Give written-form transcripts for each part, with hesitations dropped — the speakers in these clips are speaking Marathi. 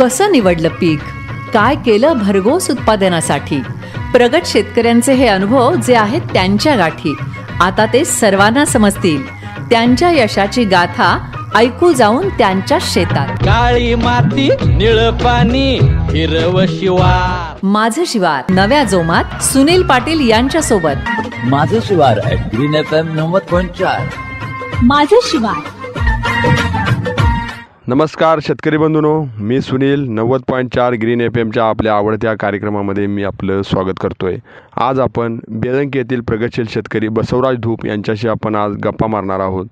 कसं निवडलं पीक, काय केलं भरघोस उत्पादनासाठी. प्रगत शेतकऱ्यांचे हे अनुभव जे आहेत त्यांच्या गाठी आता ते सर्वांना समजतील. त्यांच्या यशाची गाथा ऐकू जाऊन त्यांच्या शेतात. काळी माती निळ पाणी हिरव शिवार. माझं शिवार नव्या जोमात सुनील पाटील यांच्या सोबत. माझं शिवार ग्रीन FM 90.4. माझं शिवार. नमस्कार शेतकरी बंधूंनो, मी सुनील 90.4 ग्रीन FMच्या आपल्या आवडत्या कार्यक्रमामध्ये मी आपलं स्वागत करतोय. आज आपण बेळंकी येथील प्रगतशील शेतकरी बसवराज धूप यांच्याशी आपण आज गप्पा मारणार आहोत.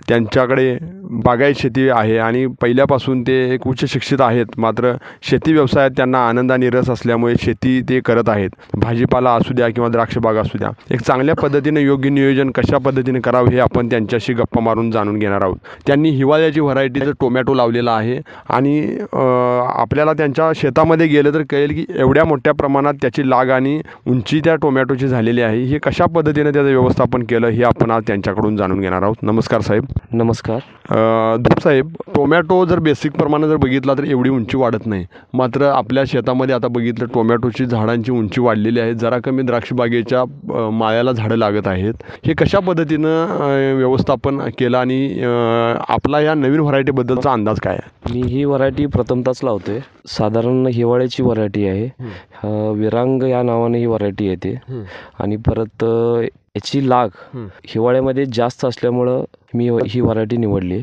त्यांच्याकडे बागायत शेती आहे आणि पहिल्यापासून ते एक उच्च शिक्षित आहेत. मात्र शेती व्यवसायात त्यांना आनंदाने रस असल्यामुळे शेती ते करत आहेत. भाजीपाला असू द्या किंवा द्राक्ष बाग असू द्या, एक चांगल्या पद्धतीने योग्य नियोजन कशा पद्धतीने करावं हे आपण त्यांच्याशी गप्पा मारून जाणून घेणार आहोत. त्यांनी हिवाळ्याची व्हरायटीचं टोमॅटो लावलेला आहे आणि आपल्याला त्यांच्या शेतामध्ये गेलं तर कळेल की एवढ्या मोठ्या प्रमाणात त्याची लाग आणि उंची त्या टोमॅटोची झालेली आहे. हे कशा पद्धतीने त्याचं व्यवस्थापन केलं हे आपण आज त्यांच्याकडून जाणून घेणार आहोत. नमस्कार साहेब. नमस्कार. धूप साहेब, टोमॅटो जर बेसिक प्रमाणे जर बघितला तर एवढी उंची वाढत नाही. मात्र आपल्या शेतामध्ये आता बघितलं टोमॅटोची झाडांची उंची वाढलेली आहे. जरा कमी द्राक्ष बागेच्या माळ्याला झाडं लागत आहेत. हे कशा पद्धतीनं व्यवस्थापन केलं आणि आपला या नवीन व्हरायटीबद्दलचा अंदाज काय आहे? मी ही व्हरायटी प्रथमतःच लावतोय. साधारण हिवाळ्याची व्हरायटी आहे. विरांग या नावाने ही व्हरायटी येते आणि परत याची लाग हिवाळ्यामध्ये जास्त असल्यामुळं मी ही व्हरायटी निवडली.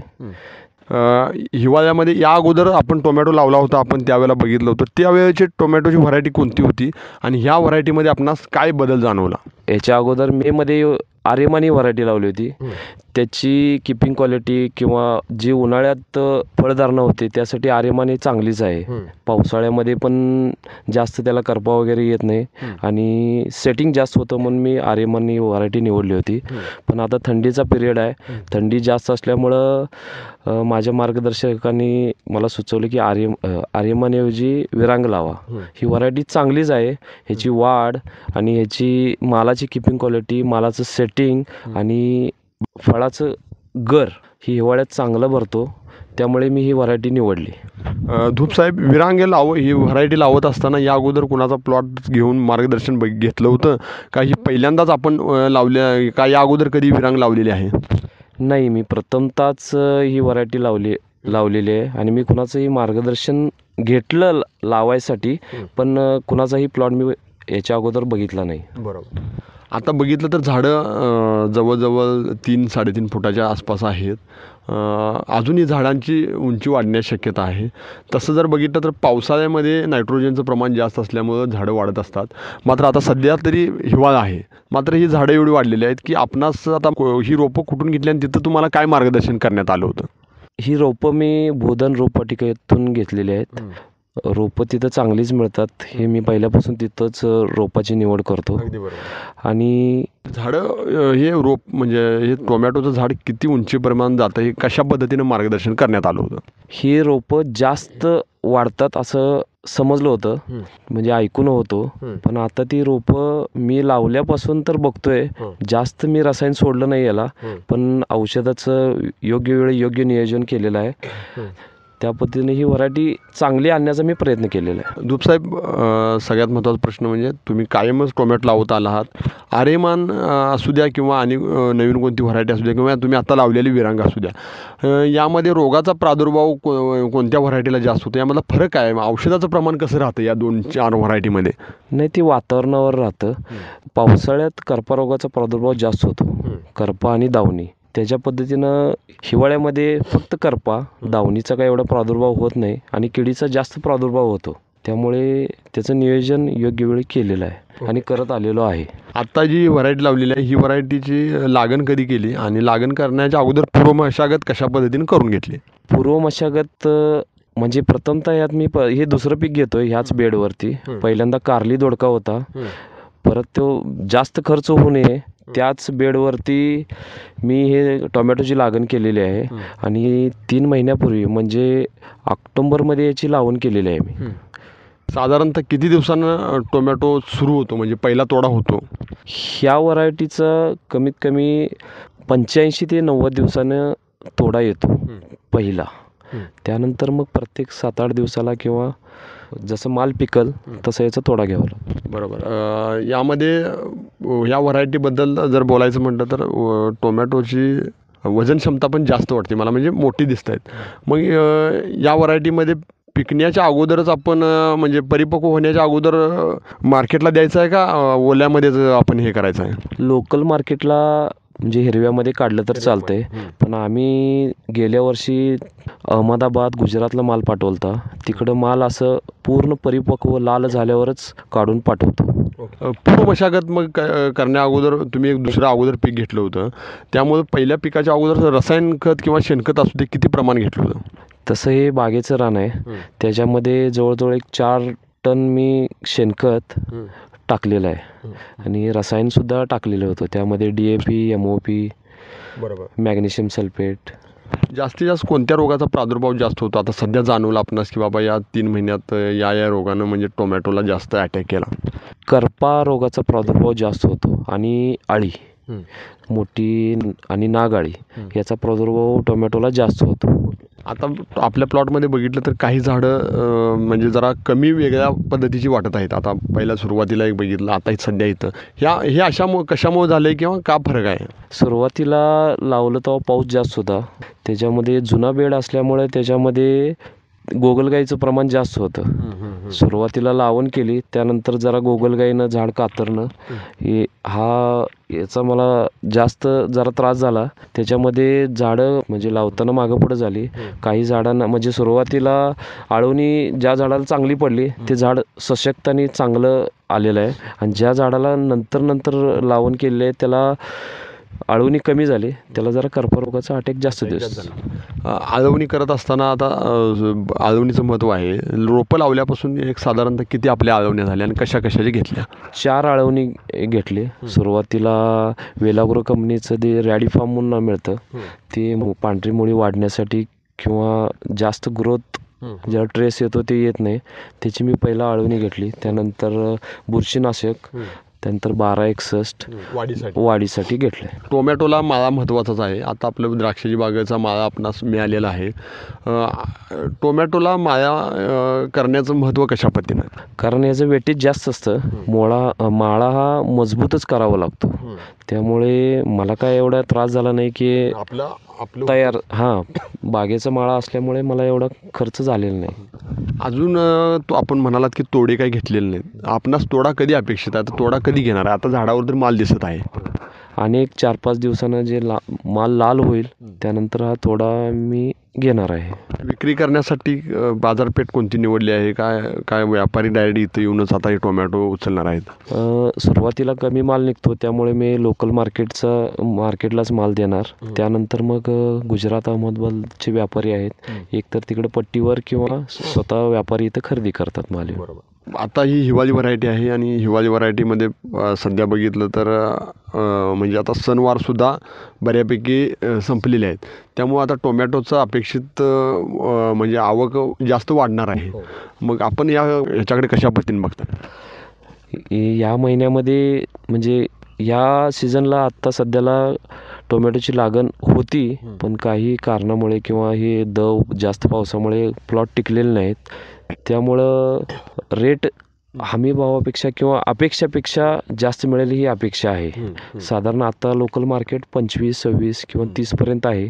हिवाळ्यामध्ये या अगोदर आपण टोमॅटो लावला होता, आपण त्यावेळेला बघितलं होतं. त्यावेळेची टोमॅटोची व्हरायटी कोणती होती आणि ह्या व्हरायटीमध्ये आपणास काय बदल जाणवला? याच्या अगोदर मेमध्ये आर्यमान ही व्हरायटी लावली होती. त्याची किपिंग क्वालिटी किंवा जी उन्हाळ्यात फळधारणा होते त्यासाठी आर्यमान ही चांगलीच आहे. पावसाळ्यामध्ये पण जास्त त्याला करपा वगैरे येत नाही आणि सेटिंग जास्त होतं म्हणून मी आर्यमान ही व्हरायटी निवडली होती. पण आता थंडीचा पिरियड आहे. थंडी जास्त असल्यामुळं माझ्या मार्गदर्शकांनी मला सुचवलं की आर्यमानऐवजी विरांग लावा. ही व्हरायटी चांगलीच आहे. ह्याची वाढ आणि ह्याची मालाची किपिंग क्वालिटी, मालाचं सेटिंग आणि फळाचं गर ही हिवाळ्यात चांगलं भरतो. त्यामुळे मी ही व्हरायटी निवडली. धूप साहेब, विरांग ही व्हरायटी लावत असताना या अगोदर कुणाचा प्लॉट घेऊन मार्गदर्शन घेतलं होतं का? ही पहिल्यांदाच आपण लावल्या का? या अगोदर कधी विरांग लावलेली आहे? नाही, मी प्रथमतःच ही व्हरायटी लावलेली आहे आणि मी कुणाचंही मार्गदर्शन घेतलं लावायसाठी, पण कुणाचाही प्लॉट मी याच्या अगोदर बघितला नाही. बरोबर. आता बघितलं तर झाडं जवळजवळ 3-3.5 फुटाच्या आसपास आहेत. अजूनही झाडांची उंची वाढण्याची शक्यता आहे. तसं जर बघितलं तर पावसाळ्यामध्ये नायट्रोजनचं प्रमाण जास्त असल्यामुळं झाडं वाढत असतात. मात्र आता सध्या तरी हिवाळा आहे. मात्र ही झाडं एवढी वाढलेली आहेत की आपणास आता ही रोपं कुठून घेतली आणि तिथं तुम्हाला काय मार्गदर्शन करण्यात आलं होतं? ही रोपं मी भूधन रोपवाटिकेतून घेतलेली आहेत. रोपं तिथं चांगलीच मिळतात. हे मी पहिल्यापासून तिथंच रोपाची निवड करतो. आणि झाडं हे रोप म्हणजे हे टोमॅटोचं झाड किती उंची प्रमाणात जातं हे कशा पद्धतीनं मार्गदर्शन करण्यात आलं होतं? ही रोपं जास्त वाढतात असं समजलं होतं, म्हणजे ऐकून होतो. पण आता ती रोपं मी लावल्यापासून तर बघतोय जास्त मी रसायन सोडलं नाही याला, पण औषधाचं योग्य वेळी योग्य नियोजन केलेलं आहे. त्या पद्धतीने ही व्हरायटी चांगली आणण्याचा मी प्रयत्न केलेला आहे. धूप साहेब, सगळ्यात महत्त्वाचा प्रश्न म्हणजे तुम्ही कायमच टोमॅटो लावत आला आहात. आर्यमान असू द्या किंवा आणि नवीन कोणती व्हरायटी असू द्या किंवा तुम्ही आता लावलेली विरांग असू द्या, यामध्ये रोगाचा प्रादुर्भाव कोणत्या व्हरायटीला जास्त होतो? यामधला फरक आहे? औषधाचं प्रमाण कसं राहतं या 2-4 व्हरायटीमध्ये? नाही, ती वातावरणावर राहतं. पावसाळ्यात करपा रोगाचा प्रादुर्भाव जास्त होतो, करपा आणि दावणी. त्याच्या पद्धतीनं हिवाळ्यामध्ये फक्त करपा, दावणीचा काही एवढा प्रादुर्भाव होत नाही आणि किडीचा जास्त प्रादुर्भाव होतो. त्यामुळे त्याचं नियोजन योग्य वेळी केलेलं आहे आणि करत आलेलो आहे. आत्ता जी व्हरायटी लावलेली आहे ही व्हरायटीची लागण कधी केली आणि लागण करण्याच्या अगोदर पूर्व मशागत कशा पद्धतीने करून घेतली? पूर्व मशागत म्हणजे प्रथमतः यात मी हे दुसरं पीक घेतोय ह्याच बेडवरती. पहिल्यांदा कारली दोडका होता. परत तो जास्त खर्च होऊ नये त्याच बेडवरती मी हे टोमॅटोची लागण केलेली आहे आणि 3 महिन्यापूर्वी म्हणजे ऑक्टोबरमध्ये याची लावण केलेली आहे मी. साधारणतः किती दिवसानं टोमॅटो सुरू होतो म्हणजे पहिला तोडा होतो? ह्या व्हरायटीचं कमीत कमी 85 ते 90 दिवसानं तोडा येतो पहिला. त्यानंतर मग प्रत्येक 7-8 दिवसाला किंवा जसं माल पिकल तसं याचा तोडा घ्यावा लागतो. बरोबर. यामध्ये ह्या व्हरायटीबद्दल जर बोलायचं म्हटलं तर टोमॅटोची वजन क्षमता पण जास्त वाटते मला, म्हणजे मोठी दिसत आहेत. मग या व्हरायटीमध्ये पिकण्याच्या अगोदरच आपण म्हणजे परिपक्व होण्याच्या अगोदर मार्केटला द्यायचं आहे का ओल्यामध्येच आपण हे करायचं आहे? लोकल मार्केटला म्हणजे हिरव्यामध्ये काढलं तर चालतंय, पण आम्ही गेल्या वर्षी अहमदाबाद, गुजरातला माल पाठवलता. तिकडं माल असं पूर्ण परिपक्व लाल झाल्यावरच काढून पाठवतो. पूर्व मशागत मग करण्या अगोदर तुम्ही एक दुसरं अगोदर पीक घेतलं होतं, त्यामुळे पहिल्या पिकाच्या अगोदर रसायन खत किंवा शेणखत असू दे किती प्रमाण घेतलं होतं? तसं हे बागेचं रान आहे, त्याच्यामध्ये जवळजवळ एक 4 टन मी शेणखत टाकलेलं आहे आणि रसायनसुद्धा टाकलेलं होतं. त्यामध्ये DAP, MOP, बरोबर, मॅग्नेशियम सल्फेट. जास्तीत जास्त कोणत्या रोगाचा प्रादुर्भाव जास्त होतो आता सध्या जाणवलं आपणास की बाबा या 3 महिन्यात या रोगानं म्हणजे टोमॅटोला जास्त अटॅक केला? करपा रोगाचा प्रादुर्भाव जास्त होतो आणि अळी, मोठी आणि नागाळी याचा प्रादुर्भाव टोमॅटोला जास्त होतो. आता आपल्या प्लॉटमध्ये बघितलं तर काही झाडं म्हणजे जरा कमी वेगळ्या पद्धतीची वाटत आहेत. आता पहिल्या सुरुवातीला एक बघितलं, आता सध्या इथं हे अशामुळे कशामुळे झालं आहे किंवा का फरक आहे? सुरुवातीला लावलं तेव्हा पाऊस जास्त होता, त्याच्यामध्ये जुना बेड असल्यामुळे त्याच्यामध्ये गोगलगाईचं प्रमाण जास्त होतं. सुरुवातीला लावण केली, त्यानंतर जरा गोगलगाईनं झाड कातरणं याचा मला जास्त जरा त्रास झाला. त्याच्यामध्ये झाडं म्हणजे लावताना मागं पुढं झाली. काही झाडांना म्हणजे सुरुवातीला आळवणी ज्या झाडाला चांगली पडली ते झाड सशक्त आणि चांगलं आलेलं आहे, आणि ज्या झाडाला नंतर लावण केलेलं आहे त्याला आळवणी कमी झाली, त्याला जरा कर्करोगाचा अटॅक जास्त दिसतो. आळवणी करत असताना आता आळवणीचं महत्त्व आहे. रोपं लावल्यापासून एक साधारणतः किती आपल्या आळवण्या झाल्या आणि कशाची घेतल्या? 4 आळवणी घेतली. सुरुवातीला वेलाग्रो कंपनीचं ते रॅडिफॉर्म म्हणून मिळतं, ते पांढरी मुळी वाढण्यासाठी किंवा जास्त ग्रोथ ज्याला ट्रेस येतो ते येत नाही, त्याची मी पहिला आळवणी घेतली. त्यानंतर बुरशीनाशक, त्यानंतर 1261 वाढीसाठी घेतले. टोमॅटोला माळा महत्त्वाचाच आहे. आता आपलं द्राक्षाची बागेचा माळा आपणास मिळालेला आहे. टोमॅटोला माळा करण्याचं महत्त्व कशा पद्धतीनं? कारण याचं वेटेज जास्त असतं. माळा हा मजबूतच करावा लागतो, त्यामुळे मला काय एवढा त्रास झाला नाही की आपलं तयार बागेचा माळा असल्यामुळे मला एवढा खर्च झालेला नाही. अजून आपण म्हणालात की तोडे काही घेतलेले नाहीत. आपणास तोडा कधी अपेक्षित आहे? आता तोडा कधी घेणार आहे? आता झाडावर तर माल दिसत आहे, आणि 4-5 दिवसानं जे माल लाल होईल त्यानंतर हा तोडा मी घेणार आहे. विक्री करण्यासाठी बाजारपेठ कोणती निवडली आहे? काय व्यापारी डायरेक्ट इथं येऊनच आता हे टोमॅटो उचलणार आहेत? सुरुवातीला कमी माल निघतो, त्यामुळे मी लोकल मार्केटलाच माल देणार. त्यानंतर मग गुजरात, अहमदाबादचे व्यापारी आहेत, एकतर तिकडे पट्टीवर किंवा स्वतः व्यापारी इथं खरेदी करतात माल. बरोबर. आता ही हिवाळी व्हरायटी आहे आणि हिवाळी व्हरायटीमध्ये सध्या बघितलं तर म्हणजे आता सणवारसुद्धा बऱ्यापैकी संपलेले आहेत. त्यामुळं आता टोमॅटोचं अपेक्षित म्हणजे आवक जास्त वाढणार आहे. मग आपण ह्याच्याकडे कशा पद्धतीने बघता? या महिन्यामध्ये म्हणजे या सीझनला आत्ता सध्याला टोमॅटोची लागण होती, पण काही कारणामुळे किंवा हे जास्त पावसामुळे प्लॉट टिकलेले नाहीत, त्यामुळं रेट हमी भावापेक्षा किंवा अपेक्षापेक्षा जास्त मिळेल ही अपेक्षा आहे. साधारण आता लोकल मार्केट 25-26 किंवा 30पर्यंत आहे,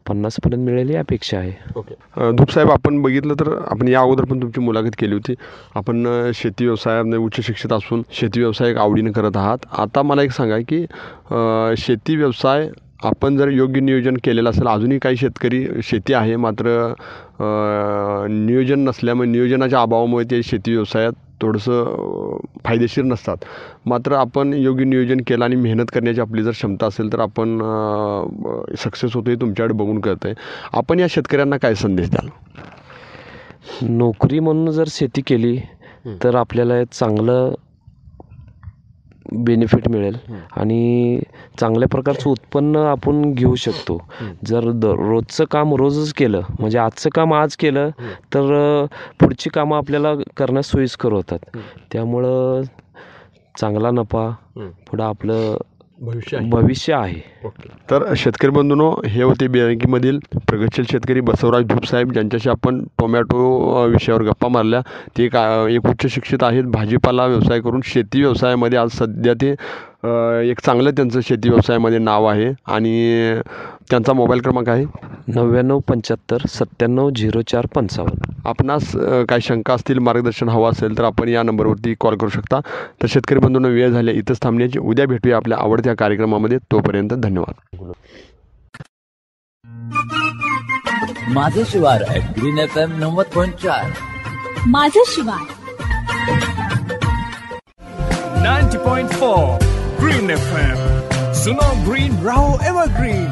50पर्यंत मिळेल ही अपेक्षा आहे. धूप साहेब, आपण बघितलं तर आपण या अगोदर पण तुमची मुलाखत केली होती. आपण शेती व्यवसायामध्ये उच्च शिक्षित असून शेती व्यवसाय आवडीनं करत आहात. आता मला एक सांगा की शेती व्यवसाय आपण जर योग्य नियोजन केलेलं असेल, अजूनही काही शेतकरी शेती आहे मात्र नियोजन नसल्यामुळे, नियोजनाच्या अभावामुळे ते शेती व्यवसायात थोडंसं फायदेशीर नसतात. मात्र आपण योग्य नियोजन केलं आणि मेहनत करण्याची आपली जर क्षमता असेल तर आपण सक्सेस होतो, हे तुमच्याकडे बघून कळत आहे. आपण या शेतकऱ्यांना काय संदेश द्याल? नोकरी म्हणून जर शेती केली तर आपल्याला चांगलं बेनिफिट मिळेल आणि चांगल्या प्रकारचं उत्पन्न आपण घेऊ शकतो. जर रोजचं काम रोजच केलं, म्हणजे आजचं काम आज केलं तर पुढची कामं आपल्याला करण्यास सोयीस्कर होतात. त्यामुळं चांगला नफा, पुढं आपलं भविष्य आहे. तर शेतकरी बंधूंनो, हे होते बेळंकीमधील प्रगतशील शेतकरी बसवराज धूप साहेब, ज्यांच्याशी आपण टोमॅटो विषयावर गप्पा मारल्या. ते एक उच्च शिक्षित आहेत. भाजीपाला व्यवसाय करून शेती व्यवसायामध्ये आज सध्या ते एक चांगलं त्यांचं शेती व्यवसायामध्ये नाव आहे. आणि त्यांचा मोबाईल क्रमांक आहे 9975 970455. आपणास काही शंका असतील, मार्गदर्शन हवं असेल तर आपण या नंबरवरती कॉल करू शकता. तर शेतकरी बंधूंनो, वेळ झाल्या इथंच थांबण्याची. उद्या भेटूया आपल्या आवडत्या कार्यक्रमामध्ये. तोपर्यंत धन्यवाद. माझं शिवार ग्रीन FM 90.4. माझं शिवार 90.4 Green FM. सुनो ग्रीन, रहो एवरग्रीन.